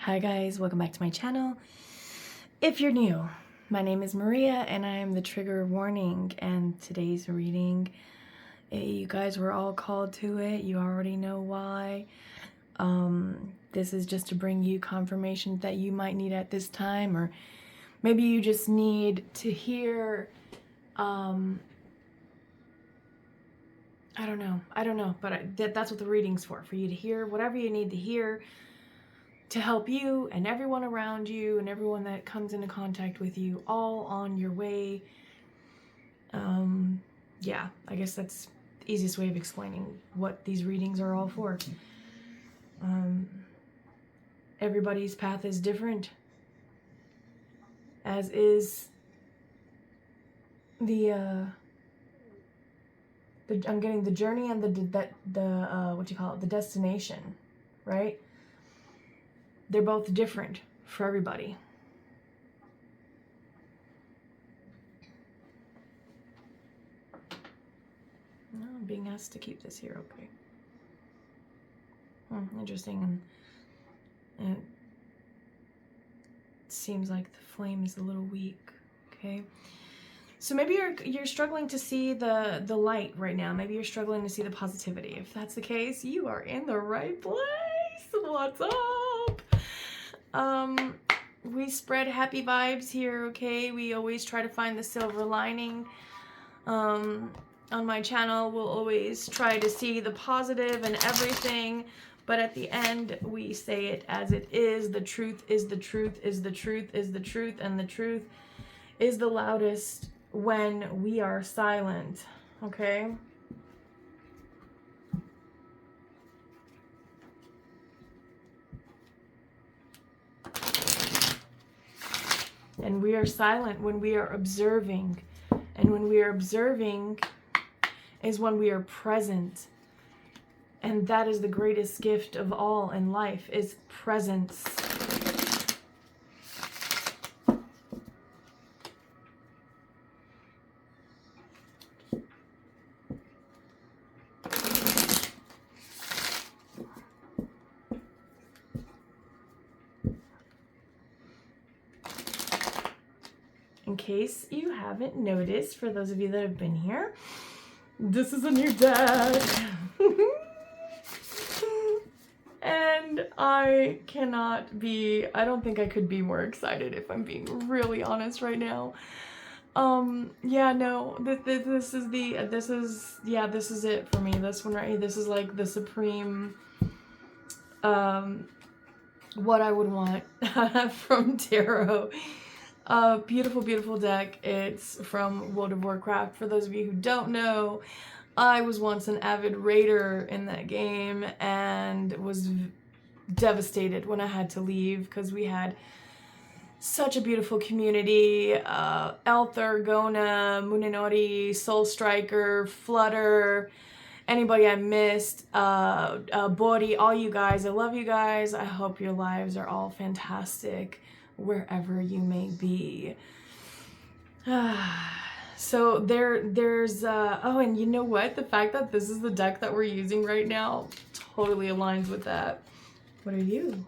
Hi guys, welcome back to my channel. If you're new, my name is Maria and I am the trigger warning, and today's reading, you guys were all called to it. You already know why. This is just to bring you confirmation that you might need at this time, or maybe you just need to hear, I don't know, but that's what the reading's for you to hear whatever you need to hear to help you and everyone around you and everyone that comes into contact with you, all on your way. Yeah, I guess that's the easiest way of explaining what these readings are all for. Everybody's path is different, as is I'm getting the journey and the destination, right? They're both different for everybody. No, I'm being asked to keep this here, okay. Interesting. And it seems like the flame is a little weak, okay? So maybe you're struggling to see the light right now. Maybe you're struggling to see the positivity. If that's the case, you are in the right place. What's up? We spread happy vibes here, okay? We always try to find the silver lining. On my channel, we'll always try to see the positive in everything, but at the end, we say it as it is. The truth is the truth is the truth is the truth, and the truth is the loudest when we are silent, okay? And we are silent when we are observing. And when we are observing is when we are present. And that is the greatest gift of all in life, is presence. In case you haven't noticed, for those of you that have been here, this is a new deck. And I don't think I could be more excited, if I'm being really honest right now. Yeah, no, this is it for me. This one right here, this is like the supreme, what I would want from tarot. Beautiful, beautiful deck. It's from World of Warcraft. For those of you who don't know, I was once an avid raider in that game and was devastated when I had to leave, because we had such a beautiful community. Elther, Gona, Muninori, Soul Striker, Flutter, anybody I missed, Bori, all you guys. I love you guys. I hope your lives are all fantastic wherever you may be. So there's oh, and you know what? The fact that this is the deck that we're using right now totally aligns with that. What are you?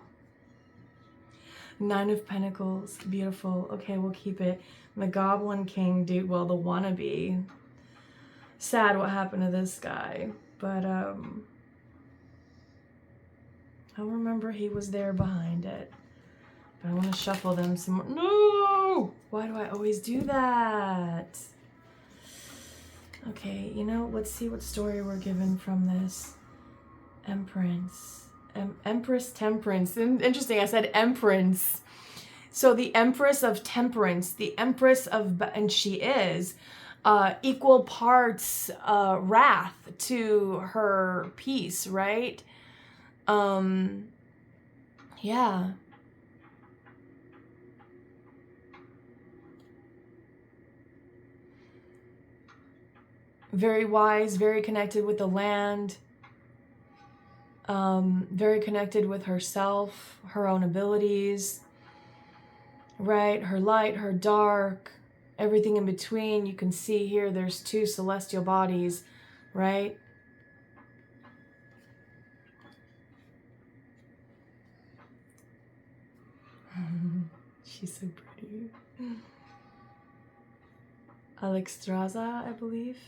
Nine of Pentacles. Beautiful. Okay, we'll keep it. The Goblin King, dude. Well, the wannabe. Sad what happened to this guy. But, I'll remember he was there behind it. But I want to shuffle them some more. No! Why do I always do that? Okay, you know, let's see what story we're given from this. Empress. Empress Temperance. Interesting, I said Empress. So the Empress of Temperance, the Empress of, and she is equal parts wrath to her peace, right? Yeah. Very wise, very connected with the land. Very connected with herself, her own abilities, right? Her light, her dark, everything in between. You can see here there's two celestial bodies, right? She's so pretty. Alexstrasza, I believe.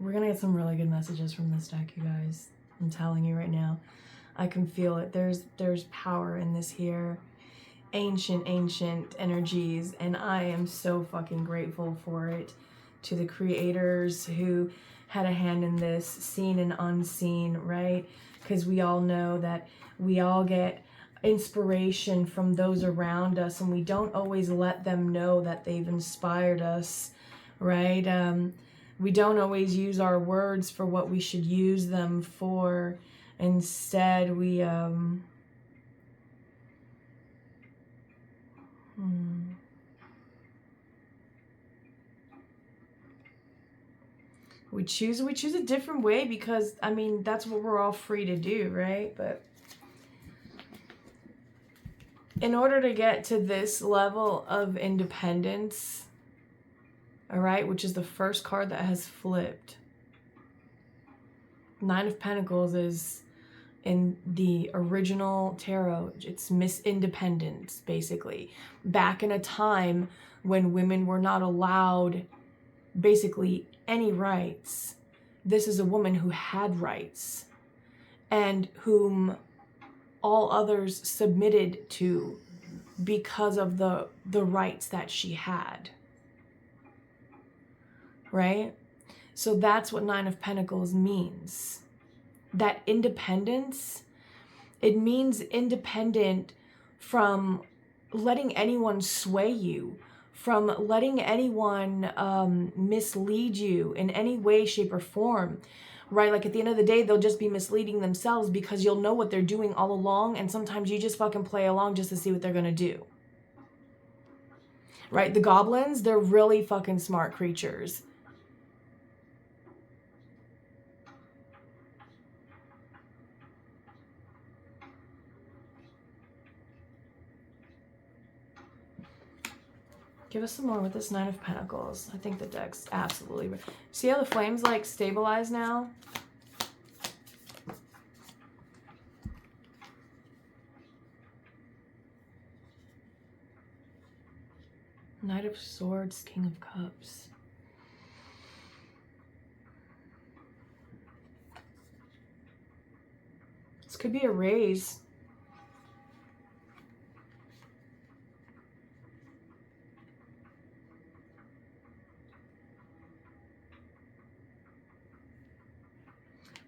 We're gonna get some really good messages from this deck, you guys. I'm telling you right now. I can feel it. There's power in this here. Ancient energies, and I am so fucking grateful for it. To the creators who had a hand in this, seen and unseen, right? Because we all know that we all get inspiration from those around us, and we don't always let them know that they've inspired us, right? We don't always use our words for what we should use them for. Instead, we we choose a different way, because I mean that's what we're all free to do, right? But in order to get to this level of independence, all right, which is the first card that has flipped. Nine of Pentacles is in the original tarot. It's Miss Independence, basically. Back in a time when women were not allowed basically any rights. This is a woman who had rights and whom all others submitted to because of the rights that she had. Right? So that's what Nine of Pentacles means. That independence, it means independent from letting anyone sway you, from letting anyone mislead you in any way, shape, or form, right? Like at the end of the day, they'll just be misleading themselves, because you'll know what they're doing all along, and sometimes you just fucking play along just to see what they're gonna do. Right? The goblins, they're really fucking smart creatures. Give us some more with this Nine of Pentacles. I think the deck's absolutely... See how the flames like stabilize now? Knight of Swords, King of Cups. This could be a raise.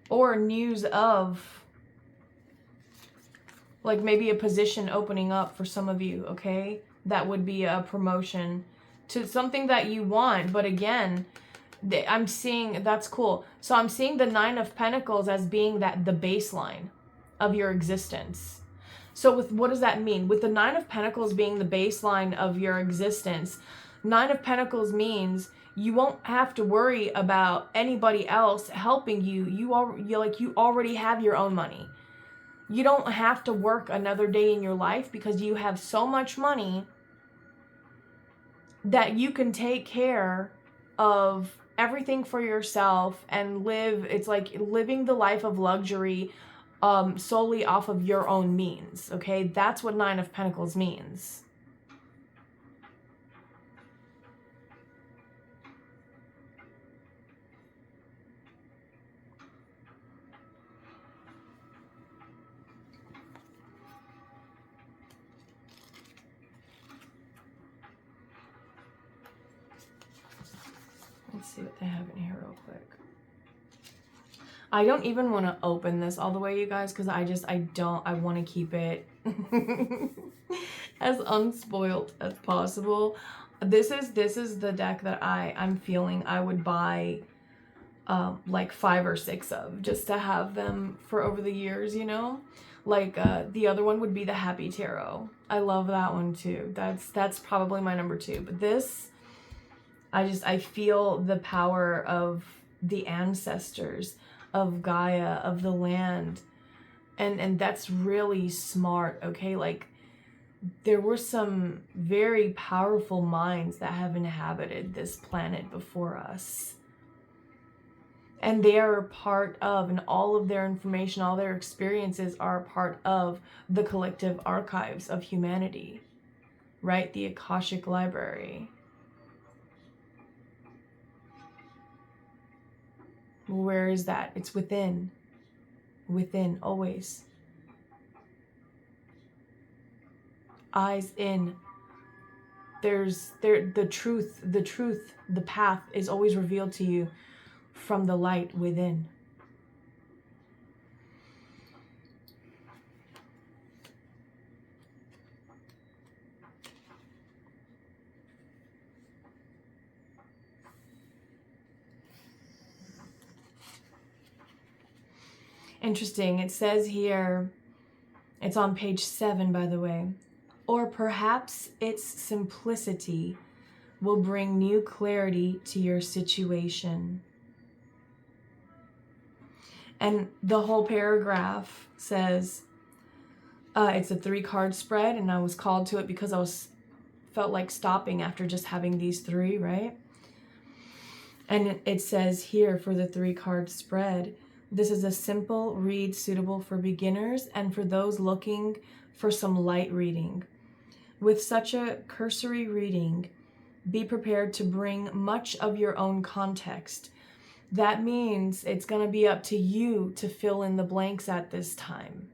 Or news of, like maybe a position opening up for some of you, okay? That would be a promotion to something that you want. But again, I'm seeing, that's cool. So I'm seeing the Nine of Pentacles as being the baseline of your existence. So with what does that mean? With the Nine of Pentacles being the baseline of your existence, Nine of Pentacles means you won't have to worry about anybody else helping you. You already have your own money. You don't have to work another day in your life, because you have so much money that you can take care of everything for yourself and live. It's like living the life of luxury solely off of your own means. Okay, that's what Nine of Pentacles means. Let's see what they have in here real quick. I don't even want to open this all the way, you guys, because I want to keep it as unspoiled as possible. This is the deck that I'm feeling I would buy like 5 or 6 of, just to have them for over the years, you know? Like the other one would be the Happy Tarot. I love that one too. That's probably my number 2. But this, I feel the power of the ancestors, of Gaia, of the land. And that's really smart, okay? Like, there were some very powerful minds that have inhabited this planet before us. And they are a part of, and all of their information, all their experiences are a part of the collective archives of humanity, right? The Akashic Library. Where is that? It's within. Within, always. Eyes in. The truth, the path is always revealed to you from the light within. Interesting. It says here, it's on page 7, by the way. Or perhaps its simplicity will bring new clarity to your situation. And the whole paragraph says, it's a 3-card spread, and I was called to it because I felt like stopping after just having these 3, right? And it says here for the 3-card spread, this is a simple read suitable for beginners and for those looking for some light reading. With such a cursory reading, be prepared to bring much of your own context. That means it's going to be up to you to fill in the blanks at this time.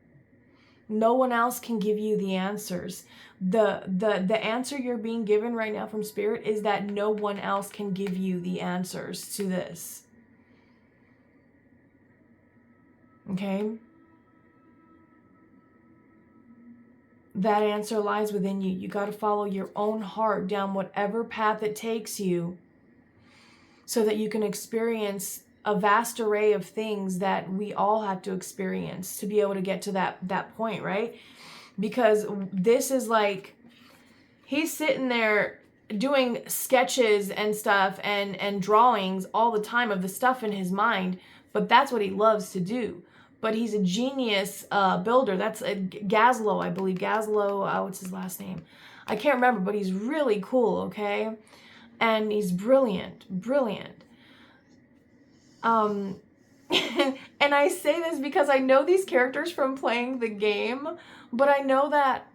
No one else can give you the answers. The answer you're being given right now from Spirit is that no one else can give you the answers to this. Okay? That answer lies within you. You got to follow your own heart down whatever path it takes you so that you can experience a vast array of things that we all have to experience to be able to get to that point, right? Because this is like, he's sitting there doing sketches and stuff and drawings all the time of the stuff in his mind, but that's what he loves to do. But he's a genius builder. That's Gazlo, I believe. Gazlo, what's his last name? I can't remember, but he's really cool, okay? And he's brilliant, brilliant. And I say this because I know these characters from playing the game, but I know that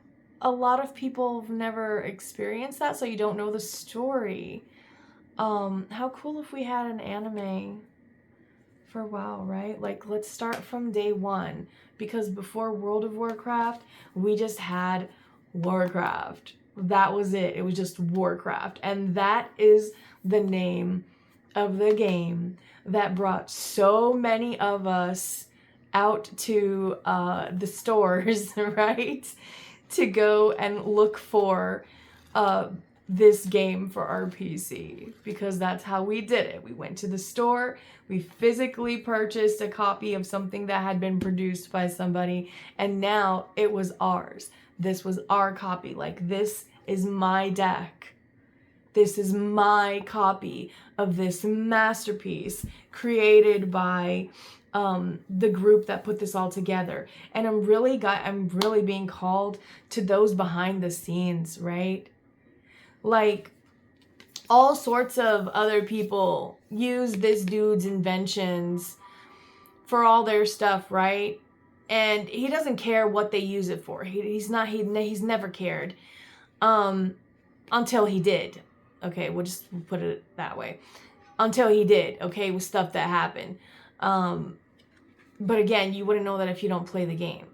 a lot of people have never experienced that, so you don't know the story. How cool if we had an anime for WoW, right? Like, let's start from day 1, because before World of Warcraft, we just had Warcraft. That was it. It was just Warcraft. And that is the name of the game that brought so many of us out to the stores, right? To go and look for this game for our PC, because that's how we did it. We went to the store, we physically purchased a copy of something that had been produced by somebody, and now it was ours. This was our copy. Like, this is my deck. This is my copy of this masterpiece created by the group that put this all together. And I'm really being called to those behind the scenes, right? Like, all sorts of other people use this dude's inventions for all their stuff, right? And he doesn't care what they use it for. He's never cared until he did. Okay, we'll just put it that way. Until he did, okay, with stuff that happened. But again, you wouldn't know that if you don't play the game.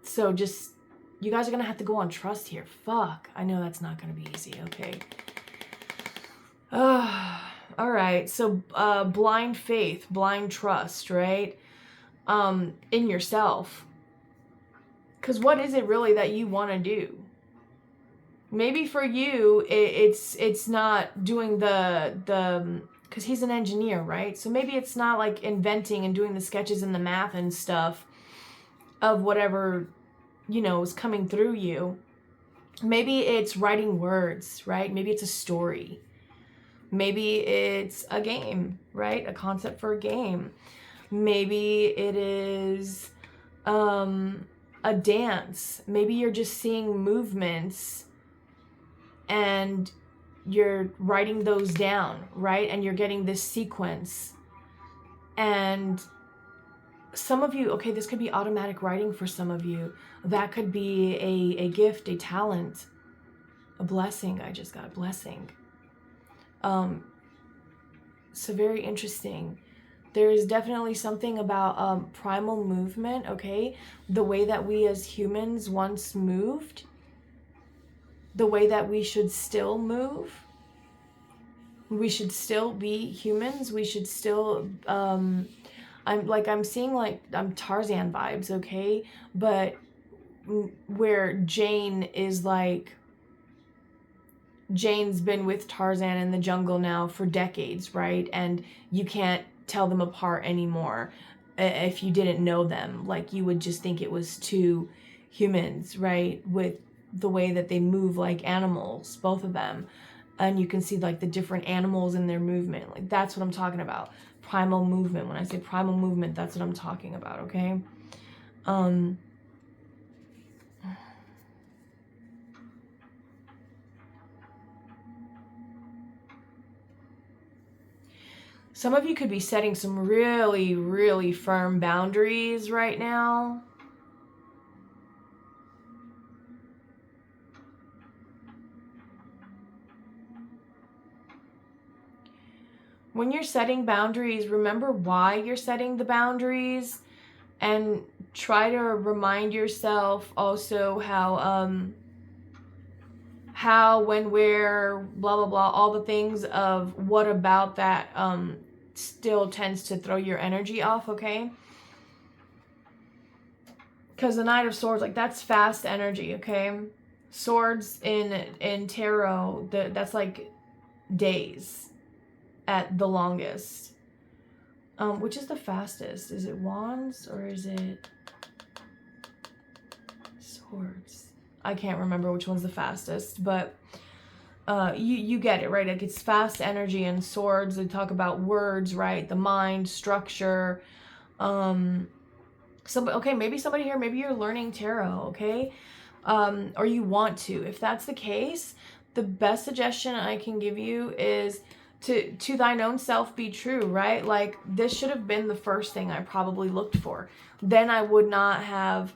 So just, you guys are going to have to go on trust here. Fuck, I know that's not going to be easy, okay. All right, so blind faith, blind trust, right? In yourself. Because what is it really that you want to do? Maybe for you, it's not doing the because he's an engineer, right? So maybe it's not like inventing and doing the sketches and the math and stuff of whatever, you know, is coming through you. Maybe it's writing words, right? Maybe it's a story. Maybe it's a game, right? A concept for a game. Maybe it is a dance. Maybe you're just seeing movements and you're writing those down, right? And you're getting this sequence And some of you, okay, this could be automatic writing for some of you. That could be a gift, a talent, a blessing. I just got a blessing. So very interesting. There is definitely something about primal movement, okay? The way that we as humans once moved, the way that we should still move. We should still be humans. We should still, I'm seeing like, Tarzan vibes, okay? But where Jane is like, Jane's been with Tarzan in the jungle now for decades, right? And you can't tell them apart anymore if you didn't know them. Like, you would just think it was two humans, right? With the way that they move like animals, both of them. And you can see like the different animals in their movement. Like, that's what I'm talking about. Primal movement. When I say primal movement, that's what I'm talking about, okay? Some of you could be setting some really, really firm boundaries right now. When you're setting boundaries, remember why you're setting the boundaries, and try to remind yourself also how, when, where, blah, blah, blah, all the things of what about that still tends to throw your energy off, okay? Because the Knight of Swords, like, that's fast energy, okay? Swords in tarot, that's like days at the longest. Which is the fastest? Is it Wands or is it Swords? I can't remember which one's the fastest, but you get it, right? Like, it's fast energy, and Swords, they talk about words, right? The mind, structure. Okay, maybe somebody here, maybe you're learning tarot, okay? Or you want to. If that's the case, the best suggestion I can give you is to thine own self be true, right? Like, this should have been the first thing I probably looked for. Then I would not have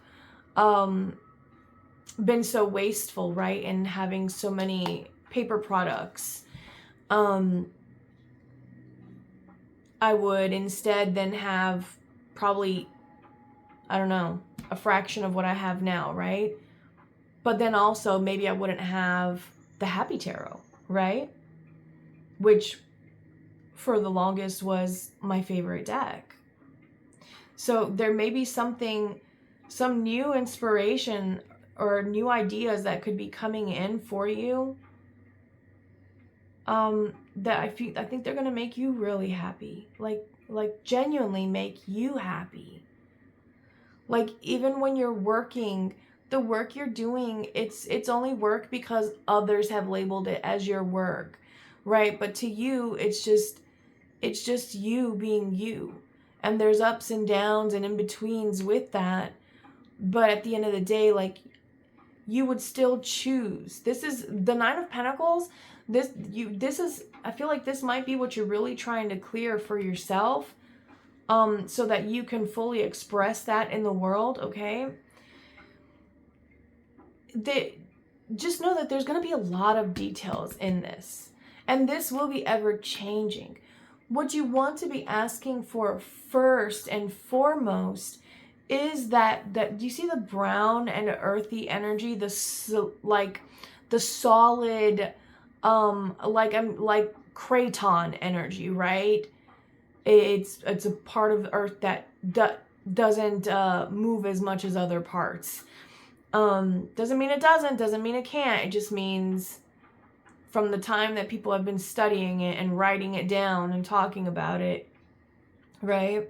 been so wasteful, right? And having so many paper products. I would instead then have probably, I don't know, a fraction of what I have now, right? But then also maybe I wouldn't have the Happy Tarot, right? Which for the longest was my favorite deck. So there may be some new inspiration or new ideas that could be coming in for you, that I think they're gonna make you really happy, like genuinely make you happy. Like, even when you're working, the work you're doing, it's only work because others have labeled it as your work, right? But to you, it's just you being you. And there's ups and downs and in-betweens with that. But at the end of the day, like, you would still choose. This is the Nine of Pentacles. This is, I feel like this might be what you're really trying to clear for yourself, so that you can fully express that in the world, okay? Just know that there's going to be a lot of details in this, and this will be ever changing. What you want to be asking for first and foremost is that do you see the brown and earthy energy, the solid, like craton energy, right? It's a part of the earth that doesn't move as much as other parts. Doesn't mean it doesn't mean it can't. It just means from the time that people have been studying it and writing it down and talking about it, right?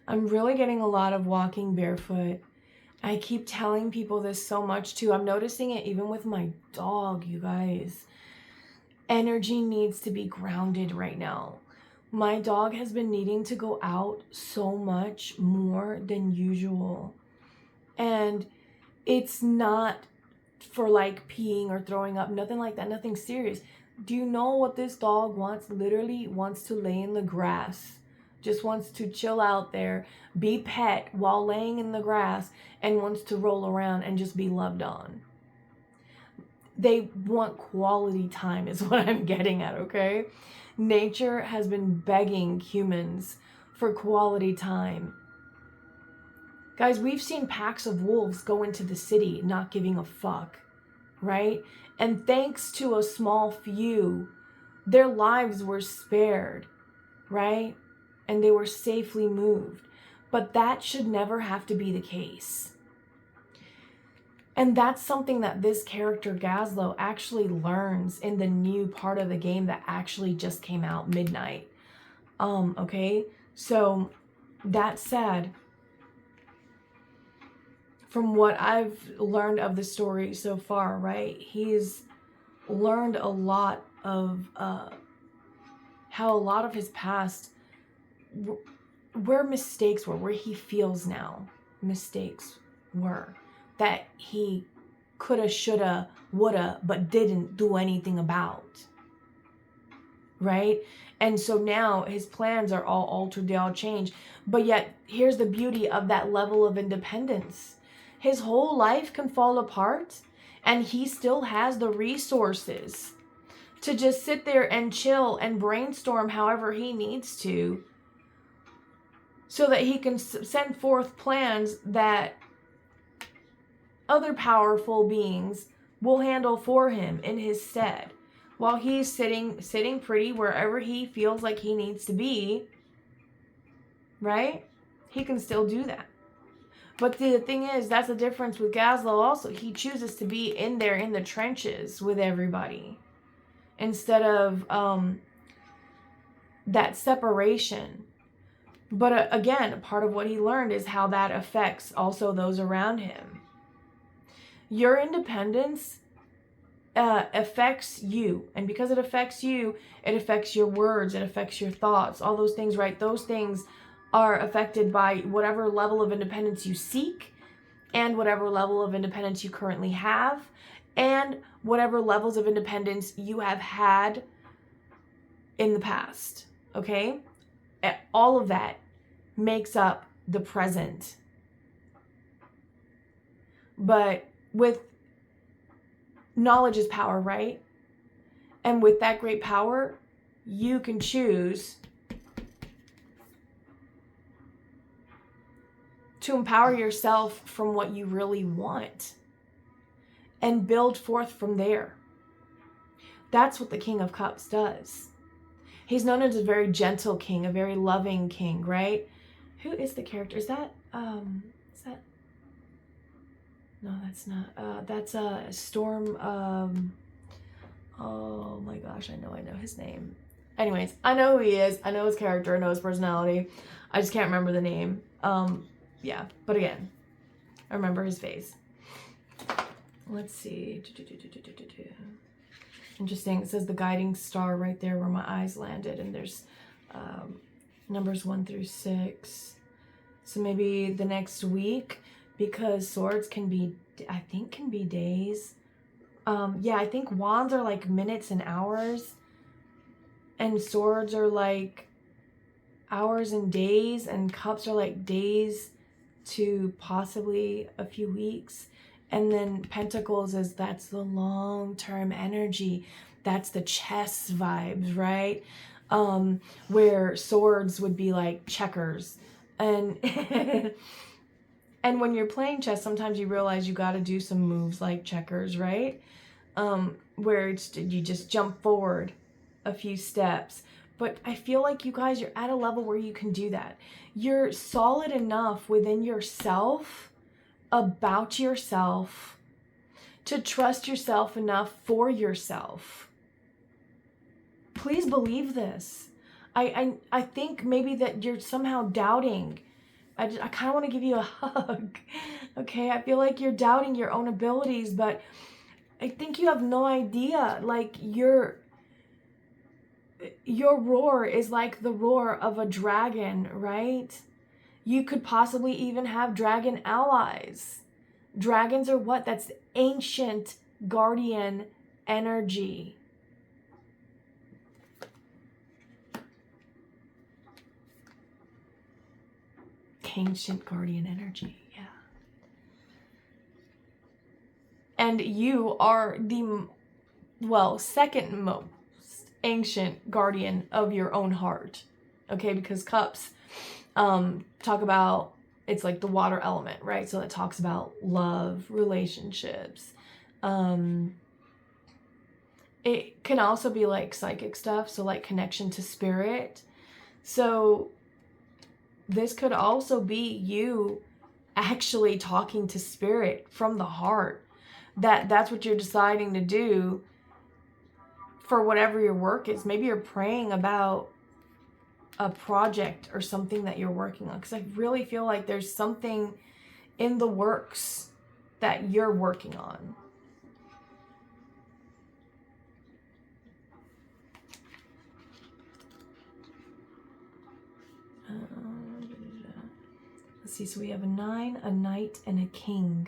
I'm really getting a lot of walking barefoot. I keep telling people this so much too. I'm noticing it even with my dog, you guys. Energy needs to be grounded right now. My dog has been needing to go out so much more than usual. And it's not for like peeing or throwing up, nothing like that, nothing serious. Do you know what this dog wants? Literally wants to lay in the grass. Just wants to chill out there, be pet while laying in the grass, and wants to roll around and just be loved on. They want quality time is what I'm getting at, okay? Nature has been begging humans for quality time. Guys, we've seen packs of wolves go into the city not giving a fuck, right? And thanks to a small few, their lives were spared, right? And they were safely moved. But that should never have to be the case. And that's something that this character, Gazlo, actually learns in the new part of the game that actually just came out midnight. Okay? So, that said, from what I've learned of the story so far, right, he's learned a lot of how a lot of his past, where mistakes were, where he feels now mistakes were, that he coulda, shoulda, woulda, but didn't do anything about, right? And so now his plans are all altered, they all change. But yet, here's the beauty of that level of independence. His whole life can fall apart, and he still has the resources to just sit there and chill and brainstorm however he needs to, so that he can send forth plans that other powerful beings will handle for him in his stead, while he's sitting pretty wherever he feels like he needs to be, right? He can still do that. But the thing is, that's the difference with Gazlo also. He chooses to be in there in the trenches with everybody, instead of that separation. But again, part of what he learned is how that affects also those around him. Your independence affects you. And because it affects you, it affects your words, it affects your thoughts, all those things, right? Those things are affected by whatever level of independence you seek, and whatever level of independence you currently have, and whatever levels of independence you have had in the past, okay? All of that makes up the present. But with knowledge is power, right? And with that great power, you can choose to empower yourself from what you really want and build forth from there. That's what the King of Cups does. He's known as a very gentle king, a very loving king, right? Who is the character? Is that no, that's not. That's Storm. Oh my gosh, I know his name. Anyways, I know who he is. I know his character. I know his personality. I just can't remember the name. Yeah, but again, I remember his face. Let's see. Interesting. It says the guiding star right there where my eyes landed, and there's numbers 1 through 6. So maybe the next week, because swords can be, I think, can be days. Yeah, I think wands are like minutes and hours, and swords are like hours and days, and cups are like days to possibly a few weeks. And then pentacles that's the long-term energy. That's the chess vibes, right? Where swords would be like checkers. And and when you're playing chess, sometimes you realize you got to do some moves like checkers, right? Where you just jump forward a few steps. But I feel like you guys, you're at a level where you can do that. You're solid enough within yourself, about yourself, to trust yourself enough for yourself. Please believe this. I think maybe that you're somehow doubting. I kind of want to give you a hug. Okay, I feel like you're doubting your own abilities, but I think you have no idea. Like, your roar is like the roar of a dragon, right? You could possibly even have dragon allies. Dragons are what? That's ancient guardian energy. Ancient guardian energy, yeah. And you are the, well, second most ancient guardian of your own heart. Okay, because cups talk about, it's like the water element, right? So it talks about love, relationships. It can also be like psychic stuff, so like connection to spirit. So this could also be you actually talking to spirit from the heart. That's what you're deciding to do for whatever your work is. Maybe you're praying about a project or something that you're working on, because I really feel like there's something in the works that you're working on. Let's see, so we have a 9, a knight, and a king.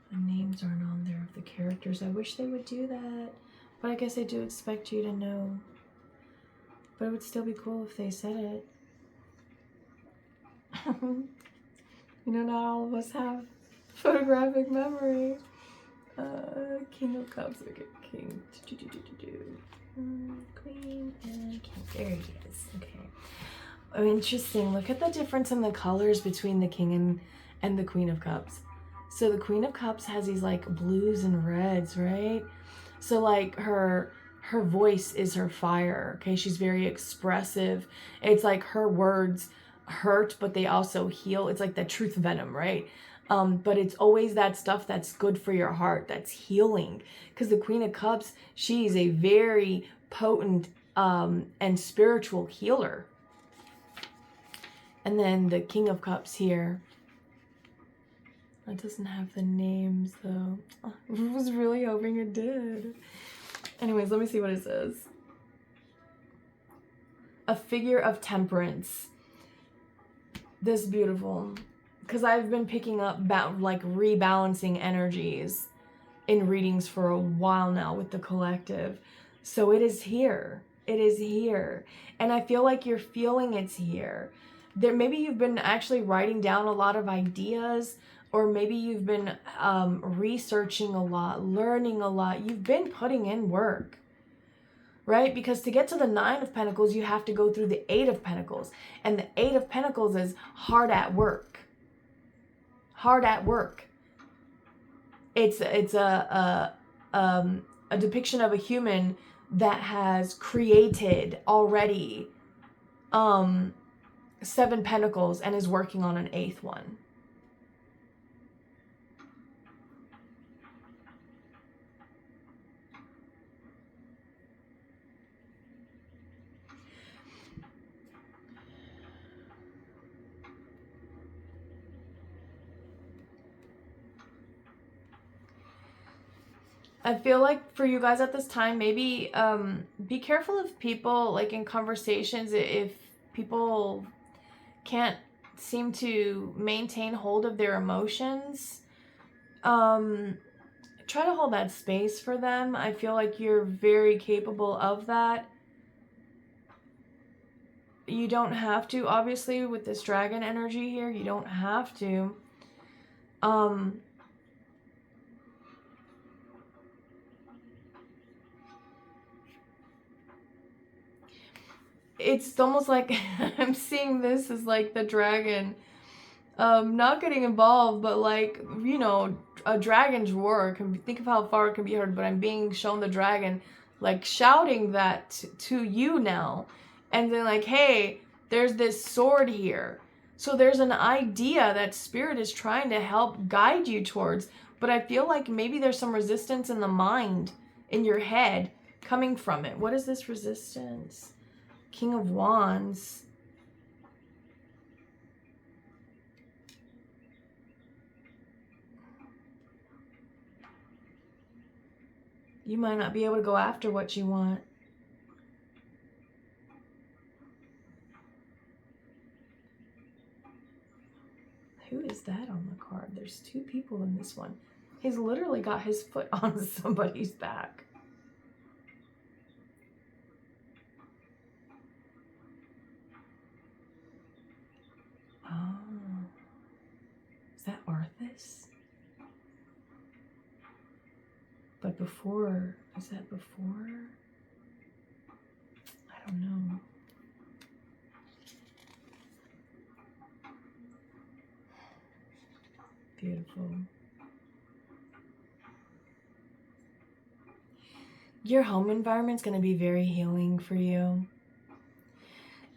The names aren't on there of the characters. I wish they would do that, but I guess I do expect you to know. But it would still be cool if they said it. You know, not all of us have photographic memory. King of Cups. Okay, King. Queen and King. There he is. Okay. Oh, interesting. Look at the difference in the colors between the King and the Queen of Cups. So the Queen of Cups has these like blues and reds, right? So like her voice is her fire, okay? She's very expressive. It's like her words hurt, but they also heal. It's like the truth venom, right? But it's always that stuff that's good for your heart, that's healing. Because the Queen of Cups, she's a very potent and spiritual healer. And then the King of Cups here, it doesn't have the names though. I was really hoping it did. Anyways, let me see what it says. A figure of temperance. This is beautiful. Because I've been picking up like rebalancing energies in readings for a while now with the collective. So it is here. It is here. And I feel like you're feeling it's here. There, maybe you've been actually writing down a lot of ideas, or maybe you've been researching a lot, learning a lot. You've been putting in work, right? Because to get to the 9 of Pentacles, you have to go through the 8 of Pentacles. And the 8 of Pentacles is hard at work. Hard at work. It's a depiction of a human that has created already 7 Pentacles and is working on an 8th one. I feel like for you guys at this time, maybe be careful of people, like in conversations, if people can't seem to maintain hold of their emotions. Try to hold that space for them. I feel like you're very capable of that. You don't have to, obviously, with this dragon energy here, you don't have to. It's almost like I'm seeing this as like the dragon not getting involved, but like, you know, a dragon's roar can be, think of how far it can be heard, but I'm being shown the dragon like shouting that to you now, and then like, hey, there's this sword here. So there's an idea that spirit is trying to help guide you towards, but I feel like maybe there's some resistance in the mind, in your head, coming from it. What is this resistance? King of Wands. You might not be able to go after what you want. Who is that on the card? There's two people in this one. He's literally got his foot on somebody's back. Oh. Is that Arthas? But before, is that before? I don't know. Beautiful. Your home environment's going to be very healing for you.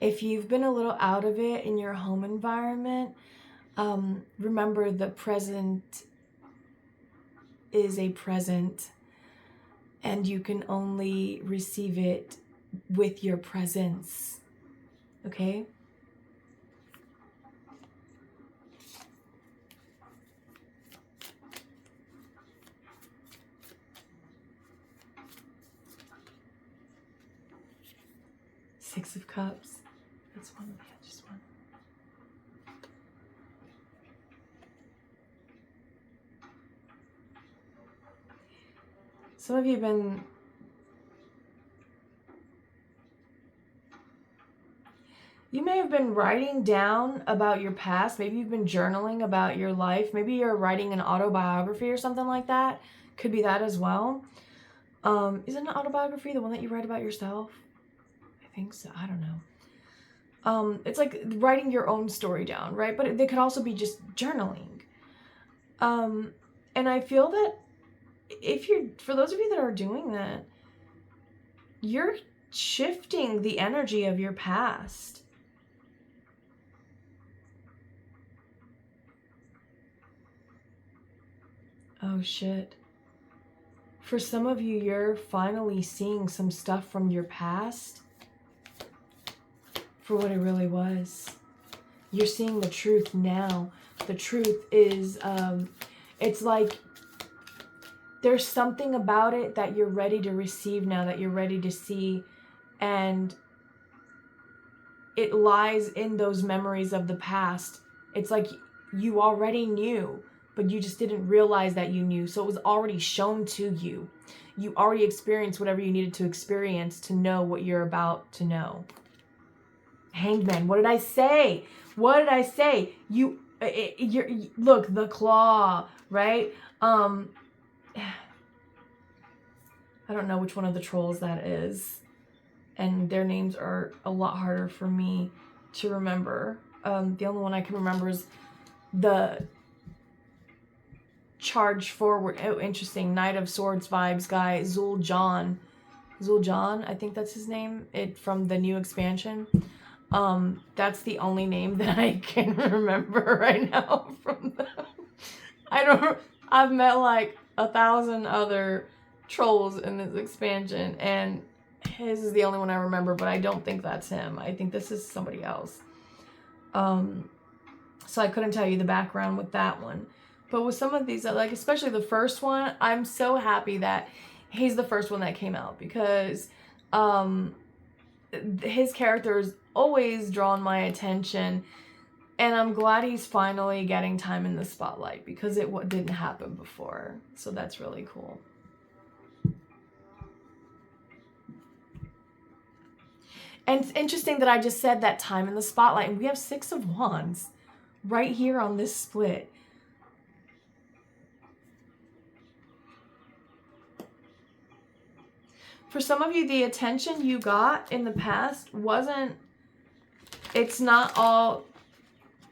If you've been a little out of it in your home environment, remember the present is a present, and you can only receive it with your presence. Okay? Six of Cups. That's one. Yeah, just one. Some of you have been You may have been writing down about your past. Maybe you've been journaling about your life. Maybe you're writing an autobiography or something like that. Could be that as well. Is it an autobiography, the one that you write about yourself? I think so. I don't know. It's like writing your own story down, right? But they could also be just journaling. And I feel that for those of you that are doing that, you're shifting the energy of your past. Oh shit. For some of you, you're finally seeing some stuff from your past for what it really was. You're seeing the truth now. The truth is, it's like there's something about it that you're ready to receive now, that you're ready to see, and it lies in those memories of the past. It's like you already knew, but you just didn't realize that you knew. So it was already shown to you. You already experienced whatever you needed to experience to know what you're about to know. Hanged Man, what did I say? What did I say? Look, the claw, right? I don't know which one of the trolls that is. And their names are a lot harder for me to remember. The only one I can remember is the charge forward. Oh, interesting. Knight of Swords vibes guy, Zul'Jan. Zul'Jan, I think that's his name. It from the new expansion. That's the only name that I can remember right now from them. I've met like 1,000 other trolls in this expansion, and his is the only one I remember, but I don't think that's him. I think this is somebody else. So I couldn't tell you the background with that one. But with some of these, like especially the first one, I'm so happy that he's the first one that came out, because his character has always drawn my attention, and I'm glad he's finally getting time in the spotlight, because it didn't happen before. So that's really cool. And it's interesting that I just said that time in the spotlight, and we have Six of Wands right here on this split. For some of you, the attention you got in the past it's not all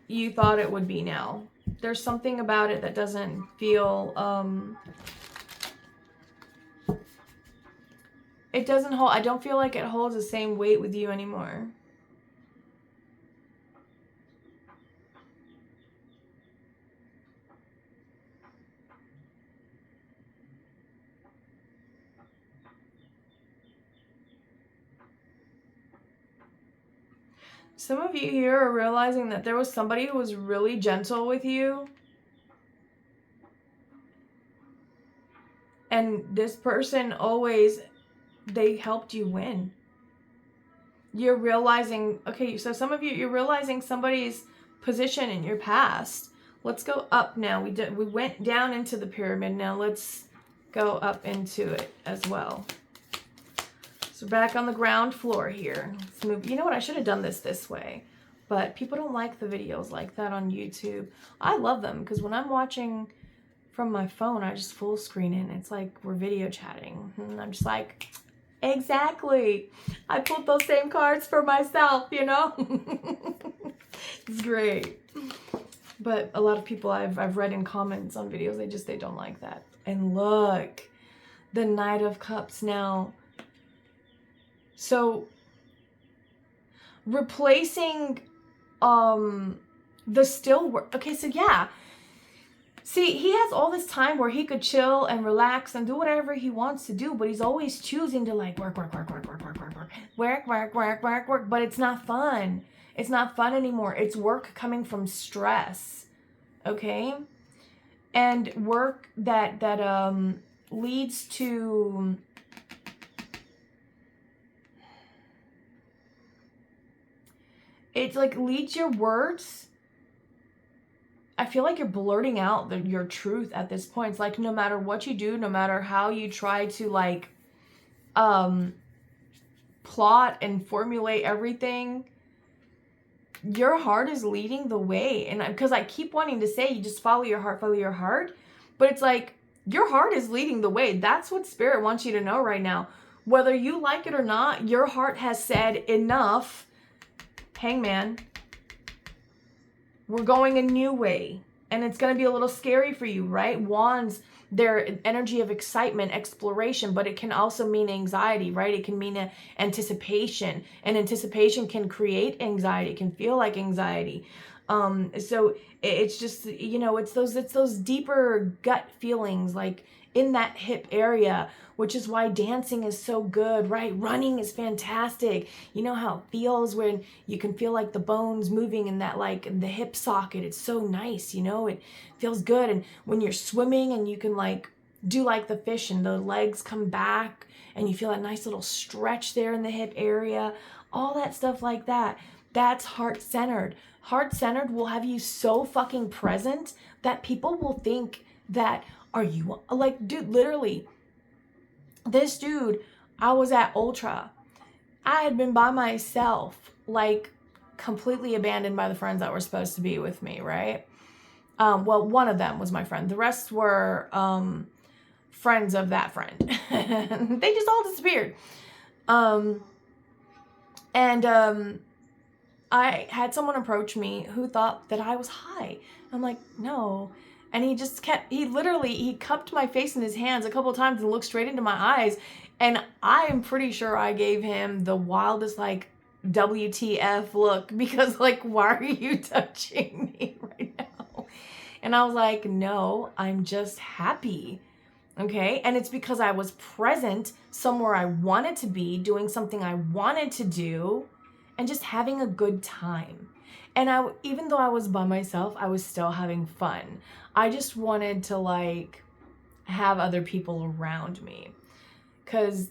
you thought it would be now. There's something about it that doesn't feel, it doesn't hold, I don't feel like it holds the same weight with you anymore. Some of you here are realizing that there was somebody who was really gentle with you. And this person always, they helped you win. You're realizing, okay, so some of you, you're realizing somebody's position in your past. Let's go up now. We went down into the pyramid. Now let's go up into it as well. So back on the ground floor here. Let's move. You know what? I should have done this way. But people don't like the videos like that on YouTube. I love them because when I'm watching from my phone, I just full screen it. It's like we're video chatting. And I'm just like, exactly. I pulled those same cards for myself, you know? It's great. But a lot of people I've read in comments on videos, they don't like that. And look, the Knight of Cups now. So replacing the still work. Okay, so yeah. See, he has all this time where he could chill and relax and do whatever he wants to do, but he's always choosing to like work. But it's not fun. It's not fun anymore. It's work coming from stress. Okay? And work that leads to it's like leads your words. I feel like you're blurting out your truth at this point. It's like no matter what you do, no matter how you try to like plot and formulate everything, your heart is leading the way. And because I keep wanting to say you just follow your heart, but it's like your heart is leading the way. That's what Spirit wants you to know right now. Whether you like it or not, your heart has said enough. Hangman. We're going a new way. And it's going to be a little scary for you, right? Wands, their energy of excitement, exploration, but it can also mean anxiety, right? It can mean anticipation. And anticipation can create anxiety. It can feel like anxiety. So it's just, you know, it's those deeper gut feelings, like in that hip area, which is why dancing is so good, right? Running is fantastic. You know how it feels when you can feel like the bones moving in that, like the hip socket. It's so nice, you know, it feels good. And when you're swimming and you can like do like the fish and the legs come back and you feel a nice little stretch there in the hip area, all that stuff like that. That's heart-centered. Heart-centered will have you so fucking present that people will think that, are you like, dude, literally, this dude, I was at Ultra. I had been by myself, like completely abandoned by the friends that were supposed to be with me, right? Well, one of them was my friend. The rest were friends of that friend. They just all disappeared. I had someone approach me who thought that I was high. I'm like, no. And he just he cupped my face in his hands a couple of times and looked straight into my eyes. And I am pretty sure I gave him the wildest, like, WTF look, because, like, why are you touching me right now? And I was like, no, I'm just happy. Okay? And it's because I was present somewhere I wanted to be, doing something I wanted to do, and just having a good time. And even though I was by myself, I was still having fun. I just wanted to like have other people around me because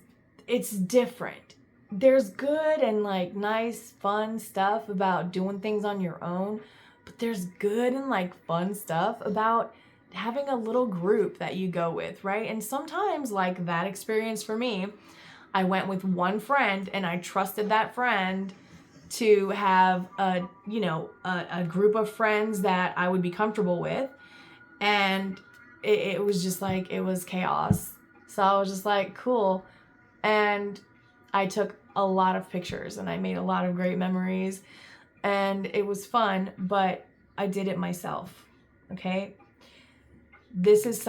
it's different. There's good and like nice, fun stuff about doing things on your own, but there's good and like fun stuff about having a little group that you go with, right? And sometimes, like that experience for me, I went with one friend and I trusted that friend to have a group of friends that I would be comfortable with. And it was just like, it was chaos. So I was just like, cool. And I took a lot of pictures and I made a lot of great memories and it was fun, but I did it myself. Okay. This is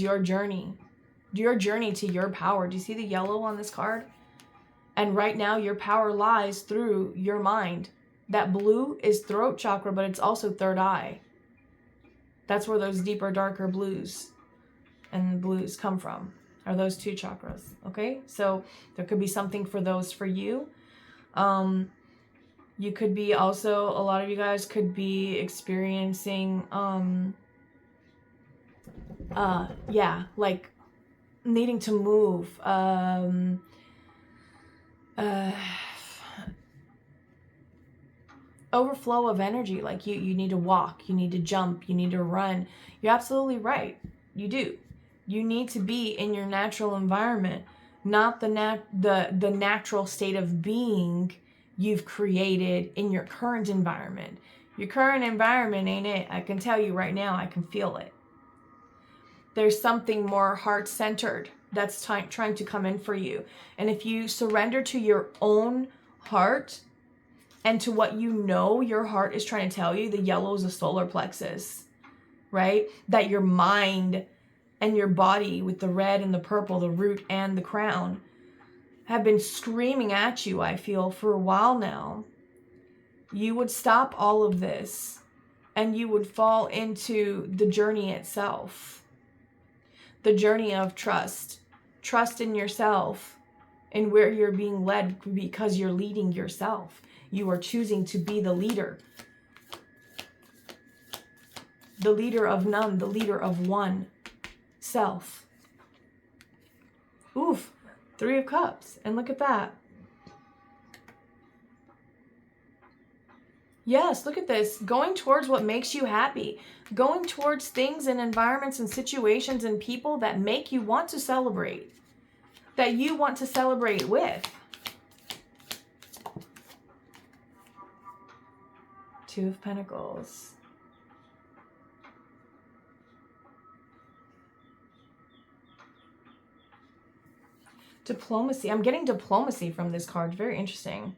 your journey to your power. Do you see the yellow on this card? And right now, your power lies through your mind. That blue is throat chakra, but it's also third eye. That's where those deeper, darker blues and blues come from, are those two chakras, okay? So there could be something for those for you. You could be also, a lot of you guys could be experiencing, yeah, like needing to move, overflow of energy. Like you need to walk, you need to jump, you need to run. You're absolutely right. You do. You need to be in your natural environment, not the natural state of being you've created in your current environment. Your current environment ain't it. I can tell you right now, I can feel it. There's something more heart-centered that's trying to come in for you. And if you surrender to your own heart and to what you know your heart is trying to tell you, the yellow is a solar plexus, right? That your mind and your body with the red and the purple, the root and the crown, have been screaming at you, I feel, for a while now. You would stop all of this and you would fall into the journey itself. The journey of trust. Trust in yourself and where you're being led, because you're leading yourself. You are choosing to be the leader. The leader of none, the leader of one self. Oof, 3 of Cups. And look at that. Yes, look at this. Going towards what makes you happy. Going towards things and environments and situations and people that make you want to celebrate. That you want to celebrate with. 2 of Pentacles. Diplomacy. I'm getting diplomacy from this card. Very interesting.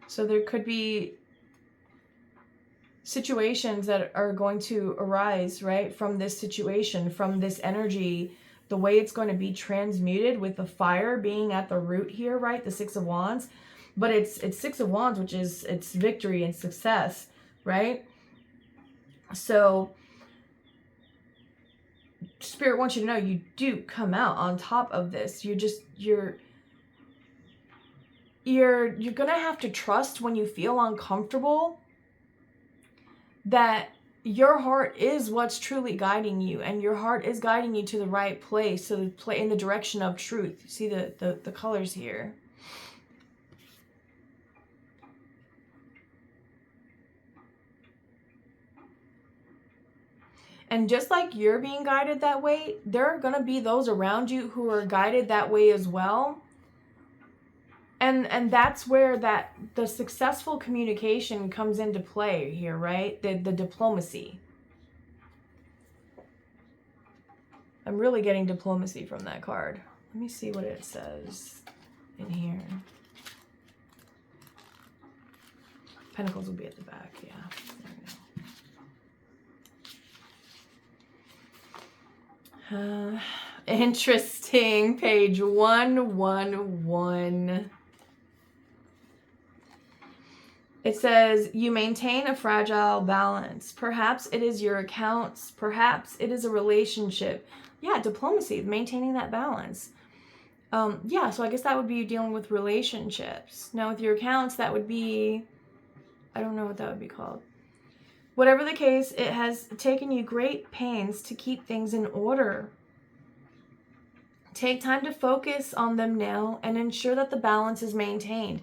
So there could be situations that are going to arise, right, from this situation, from this energy, the way it's going to be transmuted with the fire being at the root here, right, the 6 of Wands. But it's 6 of Wands, which is, it's victory and success, right? So Spirit wants you to know you do come out on top of this. You're going to have to trust when you feel uncomfortable that your heart is what's truly guiding you, and your heart is guiding you to the right place, to the play in the direction of truth. You see the colors here. And just like you're being guided that way, there are going to be those around you who are guided that way as well. And that's where the successful communication comes into play here, right? The diplomacy. I'm really getting diplomacy from that card. Let me see what it says in here. Pentacles will be at the back, yeah. There we go. Interesting. Page 111. It says, you maintain a fragile balance. Perhaps it is your accounts. Perhaps it is a relationship. Yeah, diplomacy, maintaining that balance. Yeah, so I guess that would be dealing with relationships. Now with your accounts, that would be, I don't know what that would be called. Whatever the case, it has taken you great pains to keep things in order. Take time to focus on them now and ensure that the balance is maintained.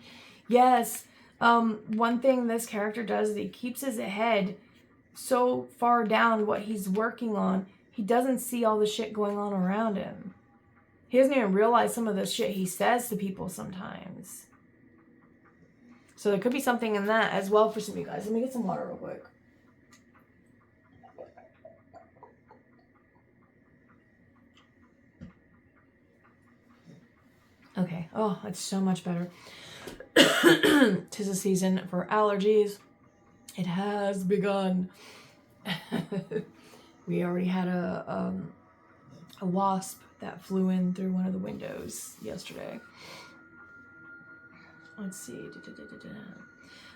Yes, one thing this character does is he keeps his head so far down what he's working on, he doesn't see all the shit going on around him. He doesn't even realize some of the shit he says to people sometimes. So there could be something in that as well for some of you guys. Let me get some water real quick. Okay. Oh, that's so much better. 'Tis a season for allergies. It has begun. We already had a wasp that flew in through one of the windows yesterday. Let's see.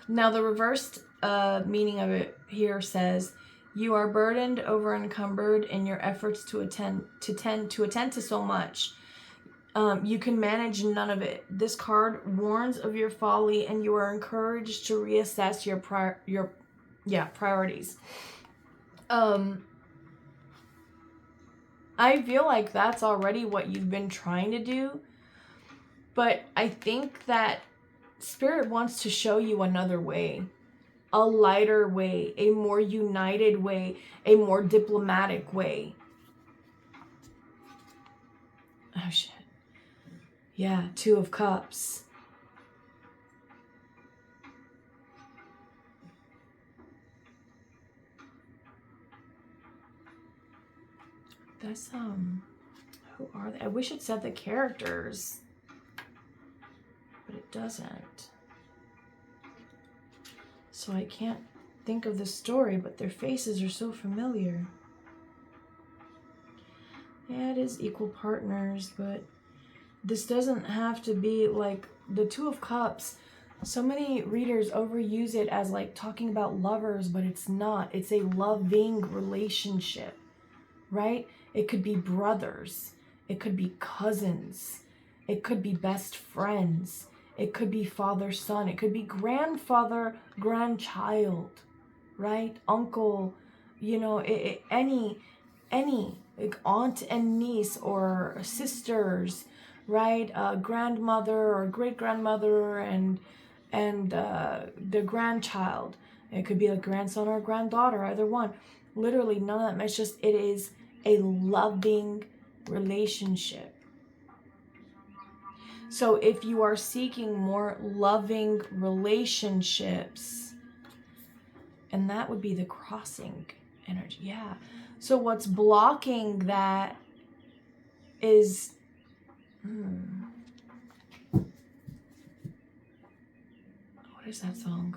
Now the reversed meaning of it here says, you are burdened, over encumbered in your efforts to attend to so much. You can manage none of it. This card warns of your folly, and you are encouraged to reassess your priorities. I feel like that's already what you've been trying to do, but I think that Spirit wants to show you another way, a lighter way, a more united way, a more diplomatic way. Oh shit. Yeah, 2 of Cups. That's, who are they? I wish it said the characters, but it doesn't. So I can't think of the story, but their faces are so familiar. Yeah, it is equal partners, but this doesn't have to be like the 2 of Cups. So many readers overuse it as like talking about lovers, but it's not. It's a loving relationship, right? It could be brothers. It could be cousins. It could be best friends. It could be father-son. It could be grandfather-grandchild, right? Uncle, you know, any, like aunt and niece or sisters, right? Grandmother or great-grandmother and their grandchild. It could be a grandson or a granddaughter, either one. Literally none of that. It's just, it is a loving relationship. So if you are seeking more loving relationships, and that would be the crossing energy. Yeah. So what's blocking that is, what is that song?